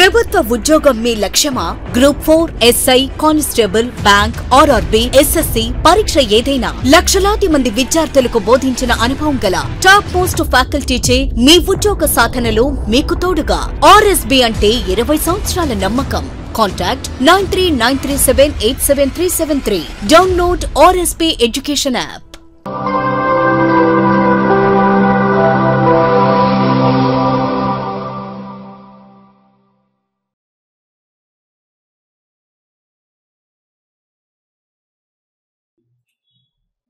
ప్రభుత్వ ఉద్యోగం మీ లక్ష్యమా? Group 4, SI, constable, bank, RRB, SSC పరీక్ష ఏదైనా లక్షలాది మంది విద్యార్థులకు బోధించిన అనుభవం గల టాప్ మోస్ట్ ఫ్యాకల్టీచే మీ ఉద్యోగ సాధనలో మీకు తోడుగా ఆర్ఎస్బి అంటే 20 సంవత్సరాల నమ్మకం. Contact 9393787373. Download RSB education app.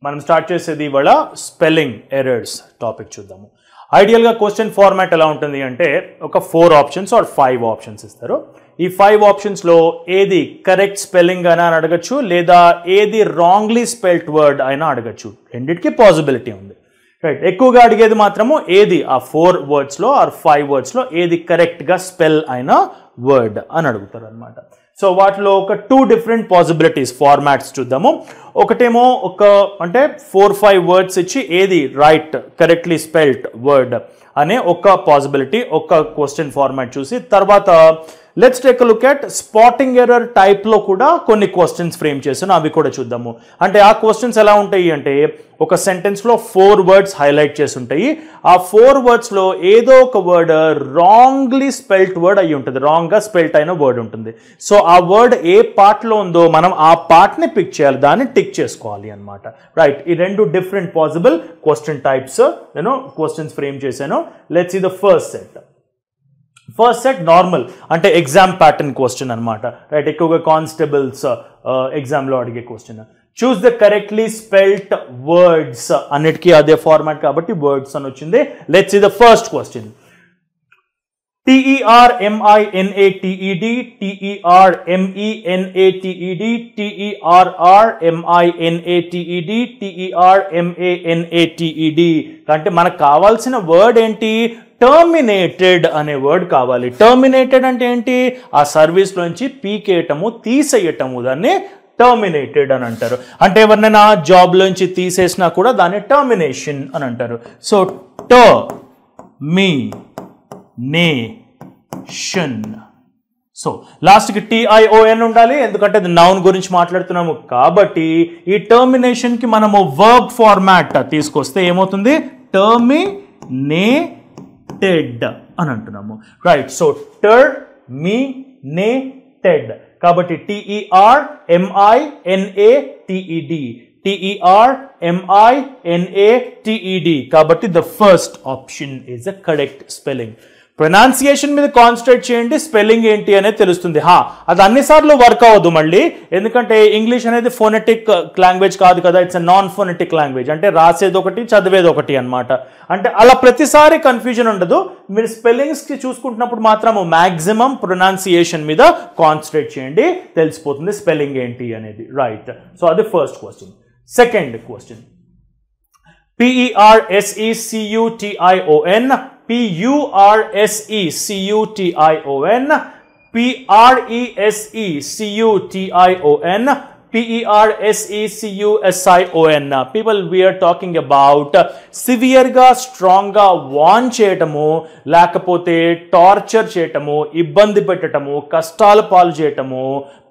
మనం స్టార్ట్ చేసేది ఇవాళ స్పెల్లింగ్ ఎర్రర్స్ టాపిక్ చూద్దాము. ఐడియల్గా క్వశ్చన్ ఫార్మాట్ ఎలా ఉంటుంది అంటే ఒక 4 ఆప్షన్స్ ఆర్ 5 ఆప్షన్స్ ఇస్తారు. ఈ 5 ఆప్షన్స్లో ఏది కరెక్ట్ స్పెల్లింగ్ అయినా అడగచ్చు, లేదా ఏది రాంగ్లీ స్పెల్డ్ వర్డ్ అయినా అడగచ్చు. రెండింటికి పాసిబిలిటీ ఉంది, రైట్. ఎక్కువగా అడిగేది మాత్రము ఏది ఆ 4 వర్డ్స్లో ఆర్ 5 వర్డ్స్లో ఏది కరెక్ట్గా స్పెల్ అయిన వర్డ్ అని అడుగుతారు అనమాట. సో వాటిలో ఒక 2 డిఫరెంట్ పాసిబిలిటీస్ ఫార్మాట్స్ చూద్దాము. ఒకటేమో ఒక అంటే 4-5 వర్డ్స్ ఇచ్చి ఏది రైట్ కరెక్ట్లీ స్పెల్డ్ వర్డ్ అనే ఒక పాసిబిలిటీ, ఒక క్వశ్చన్ ఫార్మాట్ చూసి తర్వాత let's take look at spotting error టైప్లో కూడా కొన్ని క్వశ్చన్స్ ఫ్రేమ్ చేశాను, అవి కూడా చూద్దాము. అంటే ఆ క్వశ్చన్స్ ఎలా ఉంటాయి అంటే ఒక సెంటెన్స్లో 4 వర్డ్స్ హైలైట్ చేసి ఉంటాయి. ఆ 4 వర్డ్స్లో ఏదో ఒక వర్డ్ రాంగ్లీ స్పెల్ట్ వర్డ్ అయ్యి ఉంటుంది, రాంగ్గా స్పెల్ట్ అయిన వర్డ్ ఉంటుంది. సో ఆ వర్డ్ ఏ పార్ట్లో ఉందో మనం ఆ పార్ట్ని పిక్ చేయాలి, దాన్ని టిక్ చేసుకోవాలి అనమాట, రైట్. ఈ 2 డిఫరెంట్ పాసిబుల్ క్వశ్చన్ టైప్స్ నేను క్వశ్చన్స్ ఫ్రేమ్ చేశాను. Let's see the first set. First set normal అంటే ఎగ్జామ్ ప్యాటర్న్ క్వశ్చన్ అనమాట, రైట్. ఎక్కువగా కానిస్టేబుల్స్ ఎగ్జామ్లో అడిగే question. Choose the correctly spelt words అన్నిటికీ అదే ఫార్మాట్ కాబట్టి వర్డ్స్ అని వచ్చింది. Let's see the first question. TERMINATED, TERMENATED, అంటే మనకు కావాల్సిన వర్డ్ ఏంటి? టర్మినేటెడ్ అనే వర్డ్ కావాలి. టర్మినేటెడ్ అంటే ఏంటి? ఆ సర్వీస్లోంచి పీకేయటము, తీసేయటము, దాన్ని టర్మినేటెడ్ అని అంటారు. అంటే ఎవరినైనా జాబ్లోంచి తీసేసినా కూడా దాన్ని టర్మినేషన్ అని అంటారు. So termination. సో లాస్ట్కి TION ఉండాలి, ఎందుకంటే అది నౌన్ గురించి మాట్లాడుతున్నాము కాబట్టి. ఈ టర్మినేషన్కి మనము వర్బ్ ఫార్మాట్ తీసుకొస్తే ఏమవుతుంది? టర్మినేటెడ్ అని అంటున్నాము, రైట్. సో టర్మినేటెడ్ కాబట్టి TERMINATED కాబట్టి the first option is a correct spelling. Pronunciation మీద కాన్సన్ట్రేట్ చేయండి, స్పెల్లింగ్ ఏంటి అనేది తెలుస్తుంది. అది అన్నిసార్లు వర్క్ అవ్వదు మళ్ళీ, ఎందుకంటే ఇంగ్లీష్ అనేది ఫోనెటిక్ లాంగ్వేజ్ కాదు కదా, ఇట్స్ నాన్ ఫోనెటిక్ లాంగ్వేజ్. అంటే రాసేది ఒకటి, చదివేది ఒకటి అనమాట. అంటే అలా ప్రతిసారి కన్ఫ్యూజన్ ఉండదు. మీరు స్పెల్లింగ్స్కి చూసుకుంటున్నప్పుడు మాత్రం మ్యాక్సిమం ప్రొనౌన్సియేషన్ మీద కాన్సన్ట్రేట్ చేయండి, తెలిసిపోతుంది స్పెల్లింగ్ ఏంటి అనేది, రైట్. సో అది first question. Second question. PERSECUTION, PURSECUTION, PRESECUTION, PERSECUSION. People, we are talking about severe గా స్ట్రాంగ్ గా వార్న్ చేయటము, లేకపోతే టార్చర్ చేయటము, ఇబ్బంది పెట్టటము, కష్టాల పాలు చేయటము,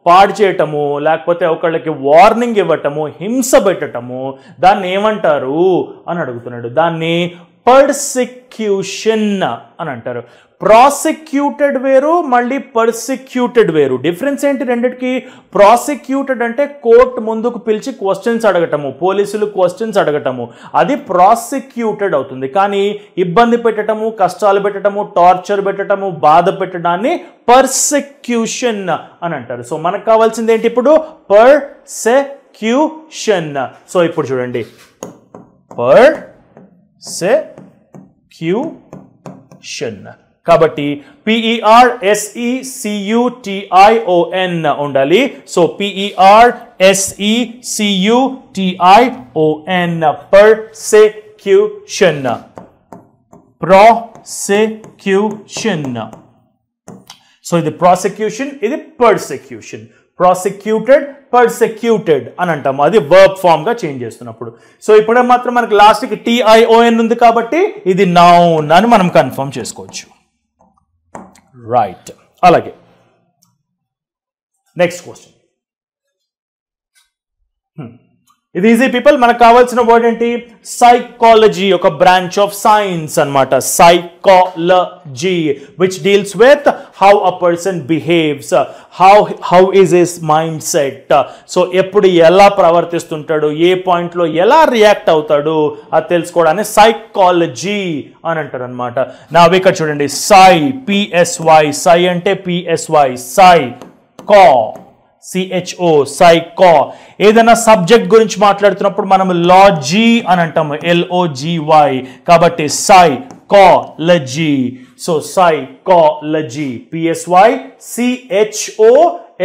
పాడు చేయటము, లేకపోతే ఒకళ్ళకి వార్నింగ్ ఇవ్వటము, హింస పెట్టటము, దాన్ని ఏమంటారు అని అడుగుతున్నాడు. దాన్ని పర్సిక్యూషన్ అని అంటారు. ప్రాసిక్యూటెడ్ వేరు, మళ్ళీ పర్సిక్యూటెడ్ వేరు. డిఫరెన్స్ ఏంటి రెండిటికి? ప్రాసిక్యూటెడ్ అంటే కోర్టు ముందుకు పిలిచి క్వశ్చన్స్ అడగటము, పోలీసులు క్వశ్చన్స్ అడగటము, అది ప్రాసిక్యూటెడ్ అవుతుంది. కానీ ఇబ్బంది పెట్టడము, కష్టాలు పెట్టడము, టార్చర్ పెట్టడము, బాధ పెట్టడాన్ని పర్సిక్యూషన్ అని అంటారు. సో మనకు కావాల్సింది ఏంటి ఇప్పుడు? పర్సిక్యూషన్. సో ఇప్పుడు చూడండి, పర్సిక్యూషన్ కాబట్టి PERSECUTION ఉండాలి. So PERSECUTION, persecution. Prosecution. So ఇది ప్రాసిక్యూషన్, ఇది పర్సిక్యూషన్. ప్రాసిక్యూటెడ్, పర్సిక్యూటెడ్ అని అంటాము, అది వర్బ్ ఫామ్ గా చేంజ్ చేస్తున్నప్పుడు. సో ఇప్పుడు మాత్రం మనకి లాస్ట్ కి TION ఉంది కాబట్టి ఇది నౌన్ అని మనం కన్ఫర్మ్ చేసుకోవచ్చు, రైట్. అలాగే నెక్స్ట్ క్వశ్చన్, ఇది ఈజీ పీపుల్. మనకు కావాల్సిన వర్డ్ ఏంటి? సైకాలజీ, ఒక బ్రాంచ్ ఆఫ్ సైన్స్ అన్నమాట. Psychology which deals with how a person behaves, how is his mind set. So ఎప్పుడు ఎలా ప్రవర్తిస్తుంటాడు, ఏ పాయింట్లో ఎలా రియాక్ట్ అవుతాడు అది తెలుసుకోవడానికి సైకాలజీ అని అంటారు అనమాట. నా ఇక్కడ చూడండి, సై పిఎస్వై, సై అంటే పిఎస్వై, సై కా సిహెచ్ఓ, సైకా. ఏదైనా సబ్జెక్ట్ గురించి మాట్లాడుతున్నప్పుడు మనం లాజీ అని అంటాము, ఎల్ఓజివై. కాబట్టి psychology. So psychology, P S Y C H O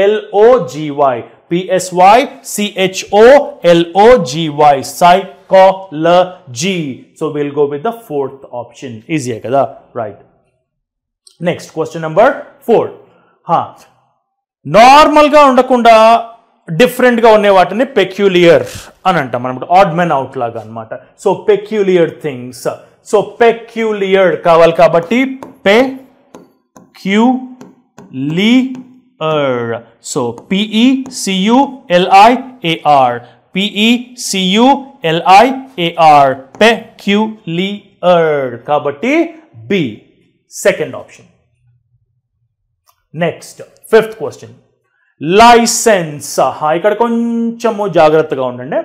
L O G Y, P S Y C H O L O G Y, psychology. So will go with the fourth option. Easy కదా, రైట్. Next question number 4. నార్మల్గా ఉండకుండా డిఫరెంట్గా ఉండే వాటిని పెక్యులియర్ అని అంటాం అనమాట, ఆడ్ మెన్ అవుట్ లాగా అనమాట. So peculiar things. So peculiar కావాలి కాబట్టి peculiar. So PECULIAR, PECULIAR, peculiar. కాబట్టి B, second option. Next 5th question, license. ఇక్కడ కొంచెము జాగ్రత్తగా ఉండండి.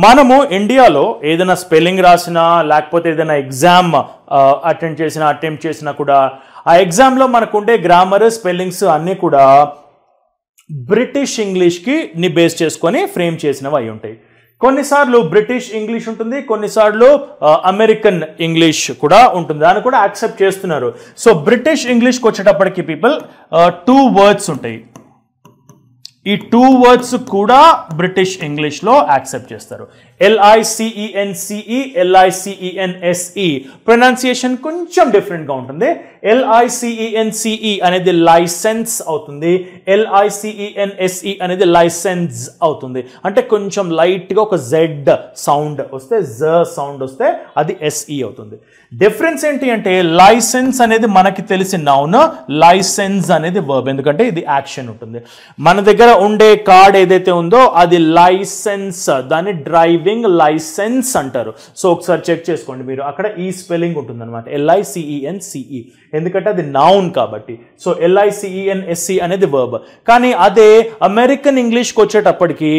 మనము ఇండియాలో ఏదైనా స్పెల్లింగ్ రాసినా లేకపోతే ఏదైనా ఎగ్జామ్ అటెంప్ట్ చేసినా కూడా ఆ ఎగ్జామ్లో మనకుండే గ్రామర్, స్పెల్లింగ్స్ అన్నీ కూడా బ్రిటిష్ ఇంగ్లీష్కి బేస్ చేసుకొని ఫ్రేమ్ చేసినవి అయి ఉంటాయి. కొన్నిసార్లు బ్రిటిష్ ఇంగ్లీష్ ఉంటుంది, కొన్నిసార్లు అమెరికన్ ఇంగ్లీష్ కూడా ఉంటుంది, దాన్ని కూడా యాక్సెప్ట్ చేస్తున్నారు. సో బ్రిటిష్ ఇంగ్లీష్కి వచ్చేటప్పటికి పీపుల్ 2 వర్డ్స్ ఉంటాయి. ఈ 2 వర్డ్స్ కూడా బ్రిటిష్ ఇంగ్లీష్లో యాక్సెప్ట్ చేస్తారు. LICENCE, LICENSE. ప్రొనౌన్సియేషన్ కొంచెం డిఫరెంట్గా ఉంటుంది. LICENCE అనేది లైసెన్స్ అవుతుంది, LICENSE అనేది లైసెన్స్ అవుతుంది. అంటే కొంచెం లైట్గా ఒక జెడ్ సౌండ్ వస్తే, జ సౌండ్ వస్తే అది SE అవుతుంది. డిఫరెన్స్ ఏంటి అంటే లైసెన్స్ అనేది మనకి తెలిసిన నౌన్, లైసెన్స్ అనేది వర్బ్, ఎందుకంటే ఇది యాక్షన్ ఉంటుంది. మన దగ్గర ఉండే కార్డ్ ఏదైతే ఉందో అది లైసెన్స్, దాన్ని డ్రైవింగ్ లైసెన్స్ అంటారు. సో ఒకసారి చెక్ చేసుకోండి మీరు, అక్కడ ఈ స్పెల్లింగ్ ఉంటుంది అనమాట, LICENCE, ఎందుకంటే అది నౌన్ కాబట్టి. సో LICENSE అనేది వర్బ్. కానీ అదే అమెరికన్ ఇంగ్లీష్కి వచ్చేటప్పటికి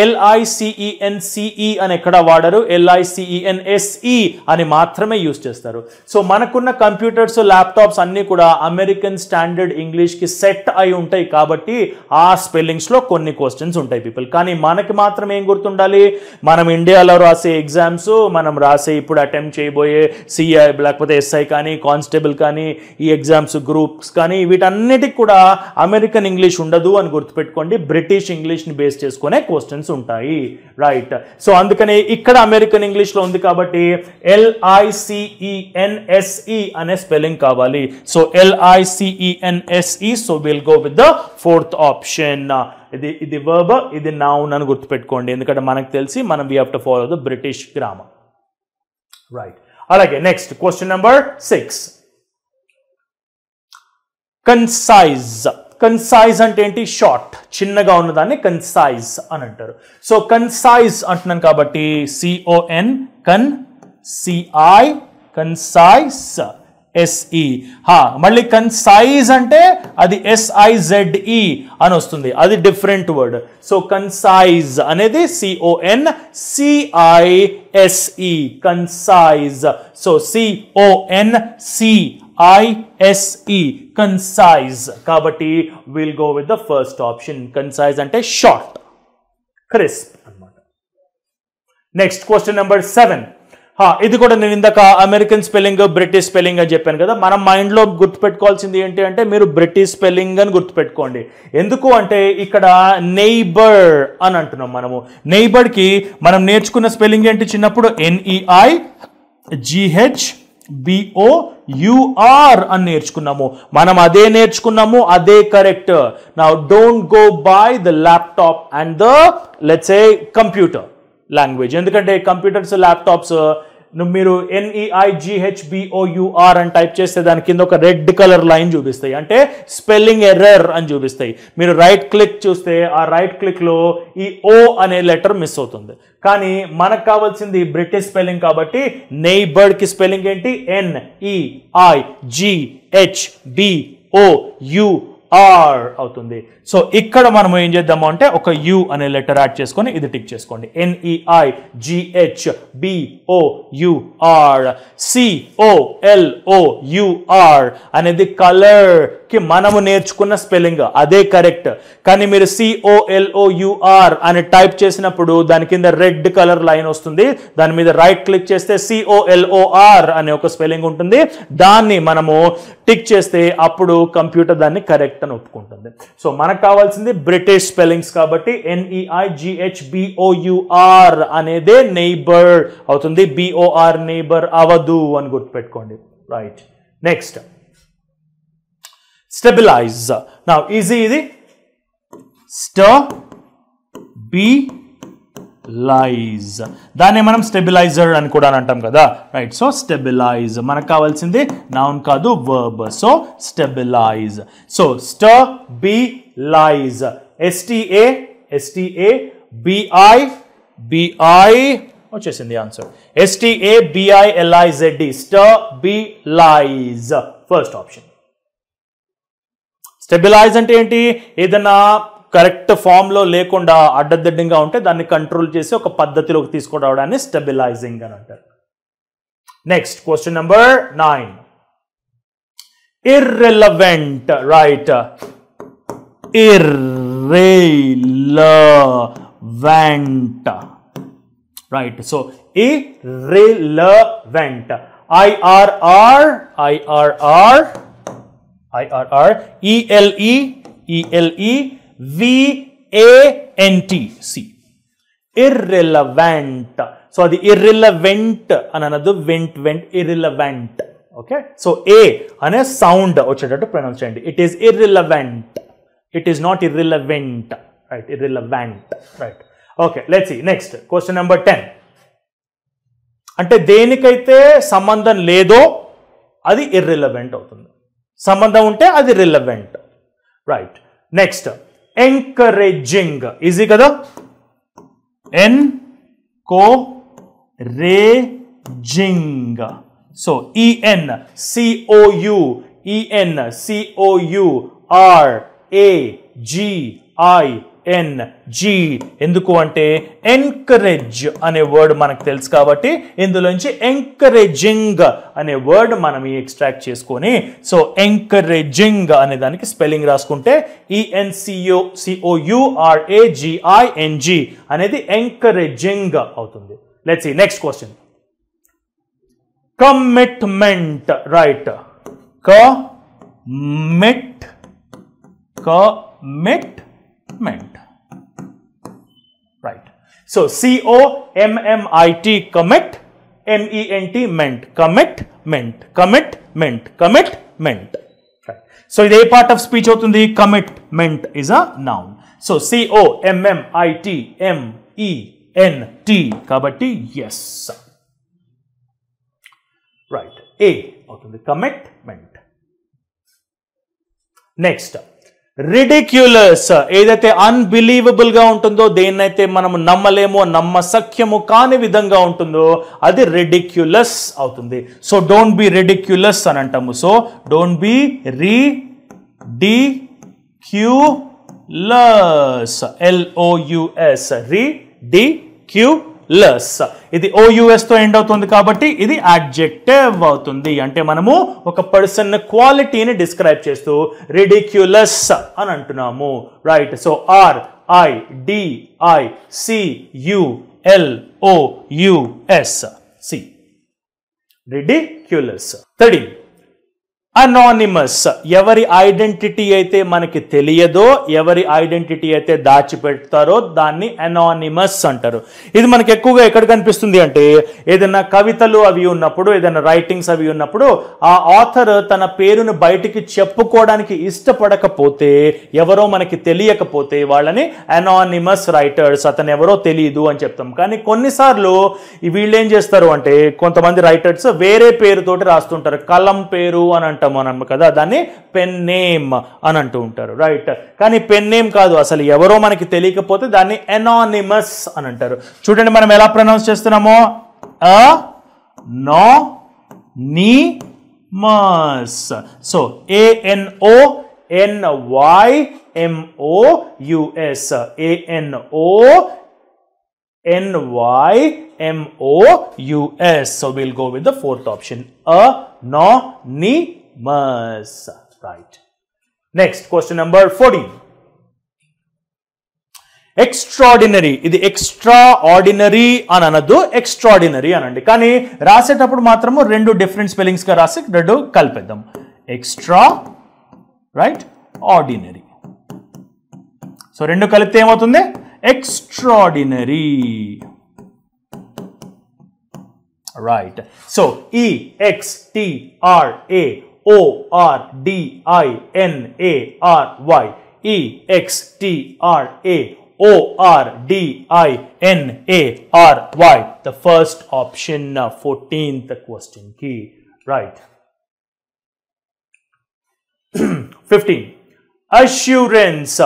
LICENCE అని ఎక్కడ వాడరు, LICENSE అని మాత్రమే యూజ్ చేస్తారు. సో మనకున్న కంప్యూటర్స్, ల్యాప్టాప్స్ అన్ని కూడా అమెరికన్ స్టాండర్డ్ ఇంగ్లీష్కి సెట్ అయి ఉంటాయి కాబట్టి ఆ స్పెల్లింగ్స్లో కొన్ని క్వశ్చన్స్ ఉంటాయి పీపుల్. కానీ మనకి మాత్రం ఏం గుర్తుండాలి, మనం ఇండియాలో రాసే ఎగ్జామ్స్, మనం రాసే ఇప్పుడు అటెంప్ట్ చేయబోయే CI లేకపోతే SI కానీ, కానిస్టేబుల్ కానీ, ఈ ఎగ్జామ్స్ గ్రూప్స్ కానీ, వీటన్నిటికి కూడా అమెరికన్ ఇంగ్లీష్ ఉండదు అని గుర్తుపెట్టుకోండి. బ్రిటిష్ ఇంగ్లీష్ని బేస్ చేసుకునే క్వశ్చన్స్ ఉంటాయి, రైట్. సో అందుకని ఇక్కడ అమెరికన్ ఇంగ్లీష్లో ఉంది కాబట్టి LICENSE అనే స్పెల్లింగ్ కావాలి. So LICENSE. So will go with the 4th option. ఇది వర్బ్, ఇది నౌన్ అని గుర్తుపెట్టుకోండి, ఎందుకంటే మనకు తెలిసి మనం we have to follow the British grammar, right. అలాగే next question number 6, concise. Concise అంటే ఏంటి? షార్ట్, చిన్నగా ఉన్నదాన్ని కన్సైజ్ అని అంటారు. సో కన్సైజ్ అంటున్నాను కాబట్టి CON, CI, కన్సైజ్, SE. మళ్ళీ కన్సైజ్ అంటే అది SIZE అని వస్తుంది, అది డిఫరెంట్ వర్డ్. సో కన్సైజ్ అనేది CONCISE, concise. So CONCISE, concise. కాబట్టి will go with the first option. Concise అంటే షార్ట్, క్రిస్ప్ అన్నమాట. Next question number 7. ఇది కూడా నేను ఇందాక అమెరికన్ స్పెల్లింగ్, బ్రిటిష్ స్పెల్లింగ్ అని చెప్పాను కదా. మనం మైండ్లో గుర్తుపెట్టుకోవాల్సింది ఏంటి అంటే మీరు బ్రిటిష్ స్పెల్లింగ్ అని గుర్తుపెట్టుకోండి. ఎందుకు అంటే ఇక్కడ నెయిబర్ అని అంటున్నాం మనము. నెయిబర్కి మనం నేర్చుకున్న స్పెల్లింగ్ ఏంటి చిన్నప్పుడు? NEIGHBOUR అని నేర్చుకున్నాము. మనం అదే నేర్చుకున్నాము, అదే correct. Now don't go by the laptop and the let's say computer language, ఎందుకంటే కంప్యూటర్స్, ల్యాప్టాప్స్ మీరు NEIGHBOUR అని టైప్ చేస్తే దాని కింద ఒక రెడ్ కలర్ లైన్ చూపిస్తాయి, అంటే స్పెల్లింగ్ ఎర్రర్ అని చూపిస్తాయి. మీరు రైట్ క్లిక్ చూస్తే ఆ రైట్ క్లిక్లో ఈ O అనే లెటర్ మిస్ అవుతుంది. కానీ మనకు కావాల్సింది బ్రిటిష్ స్పెల్లింగ్ కాబట్టి నైబర్డ్కి స్పెల్లింగ్ ఏంటి? NEIGHBOUR అవుతుంది. సో ఇక్కడ మనం ఏం చేద్దాము అంటే ఒక U అనే లెటర్ యాడ్ చేసుకొని ఇది టిక్ చేసుకోండి. NEIGHBOUR. COLOUR అనేది కలర్ కి మనము నేర్చుకున్న స్పెల్లింగ్, అదే కరెక్ట్. కానీ మీరు COLOUR అని టైప్ చేసినప్పుడు దాని కింద రెడ్ కలర్ లైన్ వస్తుంది. దాని మీద రైట్ క్లిక్ చేస్తే COLOR అనే ఒక స్పెల్లింగ్ ఉంటుంది. దాన్ని మనము టిక్ చేస్తే అప్పుడు కంప్యూటర్ దాన్ని కరెక్ట్ అని ఒప్పుకుంటుంది. సో మనకు కావాల్సింది బ్రిటిష్ స్పెల్లింగ్స్ కాబట్టి NEIGHBOUR అనేదే నైబర్ అవుతుంది. BOR నైబర్ అవదు అని గుర్తుపెట్టుకోండి. Right. Next stabilize. Now easy ఇది. స్టెబిలైజ్ దాన్ని మనం స్టెబిలైజర్ అని కూడా అంటాం కదా. రైట్. సో స్టెబిలైజ్ మనకు కావాల్సింది నౌన్ కాదు verb. So stabilize. So stabilize STABI వచ్చేసింది answer. STABILIZD stabilize first option. Stabilize అంటే ఏంటి? ఏదైనా కరెక్ట్ ఫామ్లో లేకుండా అడ్డదిడ్డంగా ఉంటే దాన్ని కంట్రోల్ చేసి ఒక పద్ధతిలోకి తీసుకురావడాన్ని స్టెబిలైజింగ్ అని అంటారు. Next question number 9. Irrelevant. Right. Irrelevant. Right. So irrelevant. IRR ELEVANT. irrelevant. సో అది irrelevant అని అనదు, went irrelevant. Okay. So A అనే సౌండ్ వచ్చేటట్టు ప్రొనౌన్స్ చేయండి. It is irrelevant. It is not irrelevant. Right. irrelevant. Right. Okay. Let's see next question number 10. అంటే దేనికైతే సంబంధం లేదో అది irrelevant అవుతుంది, సంబంధం ఉంటే అది relevant. Right. Next encouraging. Easy కదా. ఎంకరేజింగ్. So ENCOURAGING. ఎందుకు అంటే ఎంకరేజ్ అనే వర్డ్ మనకు తెలుసు కాబట్టి ఇందులోంచి ఎంకరేజింగ్ అనే వర్డ్ మనం ఎక్స్ట్రాక్ట్ చేసుకొని సో ఎంకరేజింగ్ అనే దానికి స్పెల్లింగ్ రాసుకుంటే ENCOURAGING అనేది ఎంకరేజింగ్ అవుతుంది. Let's see next question. Commitment. Right. Commitment. Right. So COMMIT commit, MENT meant. Commitment. Right. So this part of speech avutundi. Commitment is a noun. So COMMITMENT kabatti yes. Right. A avutundi. Commitment. Next. Ridiculous. ఏదైతే unbelievable గా ఉంటుందో, దేన్నైతే మనము నమ్మలేమో, నమ్మసఖ్యము కాని విధంగా ఉంటుందో అది ridiculous అవుతుంది. సో డోంట్ బి రిడిక్యులస్ అని అంటాము. So don't be ridiculous. LOUS. Ridiculous. ఇది OUS తో ఎండ్ అవుతుంది కాబట్టి ఇది అడ్జెక్టివ్ అవుతుంది. అంటే మనము ఒక పర్సన్ క్వాలిటీని డిస్క్రైబ్ చేస్తూ రిడిక్యులస్ అని అంటున్నాము. Right. So RIDICULOUS. Ridiculous. 13. Anonymous, ఎవరి ఐడెంటిటీ అయితే మనకి తెలియదో, ఎవరి ఐడెంటిటీ అయితే దాచిపెడతారో దాన్ని అనానిమస్ అంటారు. ఇది మనకి ఎక్కువగా ఎక్కడ కనిపిస్తుంది అంటే ఏదైనా కవితలు అవి ఉన్నప్పుడు, ఏదైనా రైటింగ్స్ అవి ఉన్నప్పుడు ఆ ఆథర్ తన పేరును బయటికి చెప్పుకోవడానికి ఇష్టపడకపోతే, ఎవరో మనకి తెలియకపోతే వాళ్ళని అనానిమస్ రైటర్స్, అతను ఎవరో తెలియదు అని చెప్తాం. కానీ కొన్నిసార్లు వీళ్ళు ఏం చేస్తారు అంటే కొంతమంది రైటర్స్ వేరే పేరుతోటి రాస్తుంటారు. కలం పేరు అని అంటాము కదా, దాన్ని పెన్ నేమ్ అని అంటూ ఉంటారు. రైట్, కానీ పెన్ నేమ్ కాదు, అసలు ఎవరో మనకి తెలియకపోతే దాన్ని అనానిమస్ అని అంటారు. చూడండి మనం ఎలా ప్రొనౌన్స్ చేస్తున్నామో, anonymous. So ANONYMOUS, ANONYMOUS. So we'll go with the fourth option, anonymous. Right. Next, question number 14. Extraordinary, ఇది ఎక్స్ట్రా ఆర్డినరీ అని అనద్దు, ఎక్స్ట్రాడినరీ అనండి. కానీ రాసేటప్పుడు మాత్రము రెండు డిఫరెంట్ స్పెల్లింగ్స్ గా రాసి రెండు కలిపేద్దాం. Extra, right, ordinary. సో రెండు కలిపితే ఏమవుతుంది? Extraordinary. Right. So EXTRAORDINARY, EXTRAORDINARY, the first option, 14th question key. Right. 15. Assurance.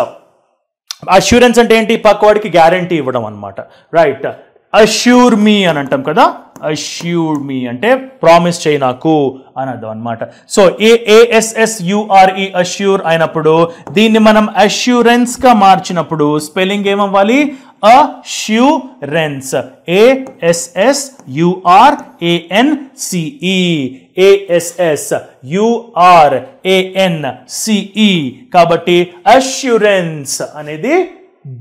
Assurance అంటే ఏంటి? పక్కవాడికి గ్యారంటీ ఇవ్వడం అనమాట. రైట్. అష్యూర్ మీ అని అంటాం కదా, అష్యూర్ మీ అంటే ప్రామిస్ చేయి నాకు అని అర్థం అనమాట. సో ASSURE అష్యూర్ అయినప్పుడు దీన్ని మనం అష్యూరెన్స్ గా మార్చినప్పుడు స్పెల్లింగ్ ఏమవ్వాలి? Assurance, ASSURANCE, ASSURANCE. కాబట్టి అష్యూరెన్స్ అనేది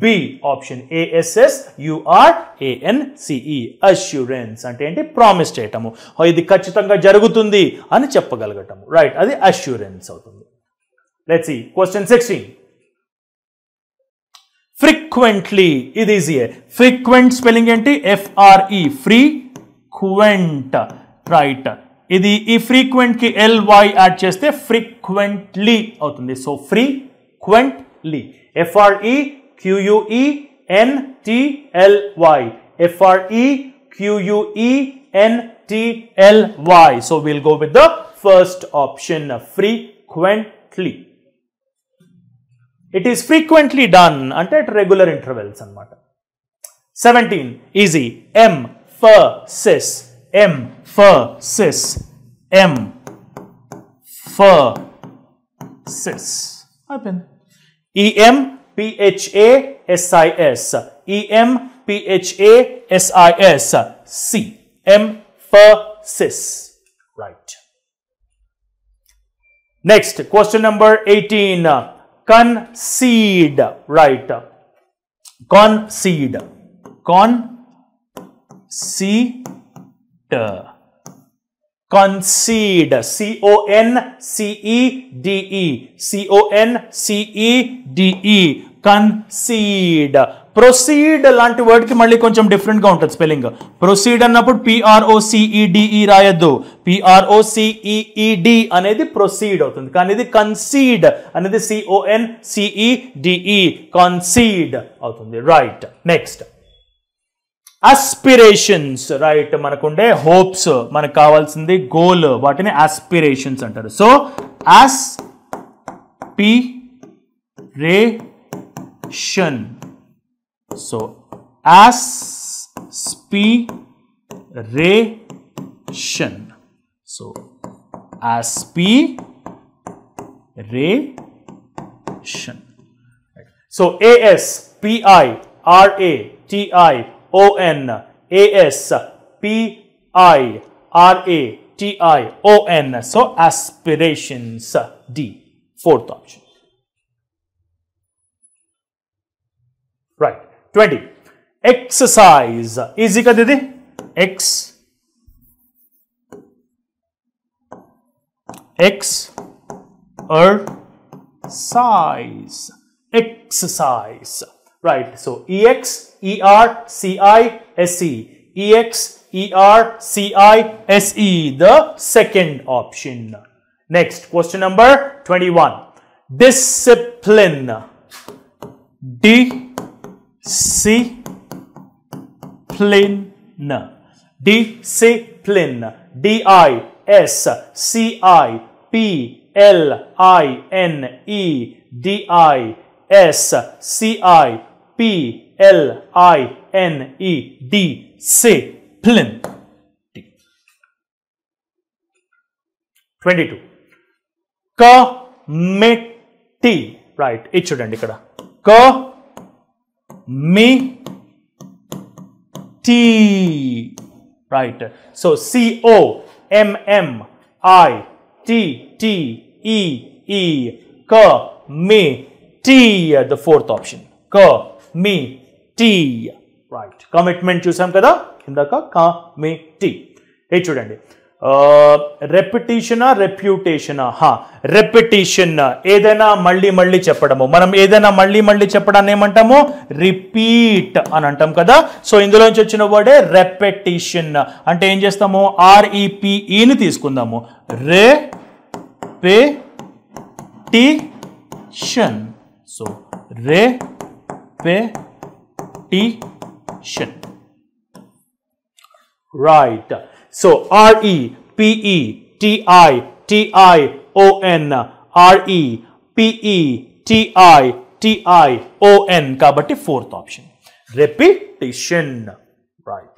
బి ఆప్షన్, ASSURANCE, అష్యూరెన్స్ అంటే ఏంటి? ప్రామిస్ చేయటము, ఇది ఖచ్చితంగా జరుగుతుంది అని చెప్పగలగటము. రైట్, అది అష్యూరెన్స్ అవుతుంది. Let's see question 16. ఫ్రీక్వెంట్లీ, ఇది ఈజీయే. ఫ్రీక్వెంట్ స్పెల్లింగ్ ఏంటి? FRE, frequent. రైట్, ఇది ఈ ఫ్రీక్వెంట్ కి LY యాడ్ చేస్తే ఫ్రీక్వెంట్లీ అవుతుంది. So frequently, FREQUENTLY, FREQUENTLY. So we'll go with the first option, frequently. It is frequently done అంటే at regular intervals అన్నమాట. 17, easy. Emphasis, emphasis, emphasis. అయిపోయింది. EMPHASIS, EMPHASIS, C, emphasis. Right. Next, question number 18. Concede. Right. Concede. Concede. Concede. CONCEDE. CONCEDE. Concede. Proceed లాంటి word కి మళ్ళీ కొంచెం different గా ఉంటుంది spelling. Proceed అన్నప్పుడు PROCEDE రాయొద్దు, PROCEED అనేది ప్రొసీడ్ అవుతుంది. కానీ ఇది కన్సీడ్ అనేది CONCEDE, కన్సీడ్ అవుతుంది. రైట్. Next, aspirations. రైట్, మనకుండే హోప్స్, మనకు కావాల్సింది గోల్, వాటిని ఆస్పిరేషన్స్ అంటారు. So aspiration. So aspiration. So aspiration. So ASPIRATION, ASPIRATION. So aspirations. D, fourth option. Right. 20. Exercise. Easy ka didi? Exercise. exercise. Exercise. Right. So E-X-E-R-C-I-S-E. E-X-E-R-C-I-S-E. The second option. Next, question number 21. Discipline. Discipline. Discipline. D-I-S-C-I-P-L-I-N-E. D-I-S-C-I-P-L-I-N-E. Discipline. 22. Committee. Right. It shouldn't. Committee. Right. So C-O-M-M-I-T-T-E-E. Committee. The fourth option. Committee. Right. Commitment chusam kada. Indaka committee. It shouldn't. రెపిటేషనా రెప్యూటేషనా? Repetition. ఏదైనా మళ్ళీ మళ్ళీ చెప్పడము. మనం ఏదైనా మళ్ళీ మళ్ళీ చెప్పడాన్ని ఏమంటాము? రిపీట్ అని అంటాం కదా. సో ఇందులోంచి వచ్చిన వర్డే రెపిటేషన్. అంటే ఏం చేస్తాము? REPEని తీసుకుందాము. Repetition. So repetition. Right. So R-E-P-E-T-I-T-I-O-N. R-E-P-E-T-I-T-I-O-N. కాబట్టి fourth option. Repetition. Right.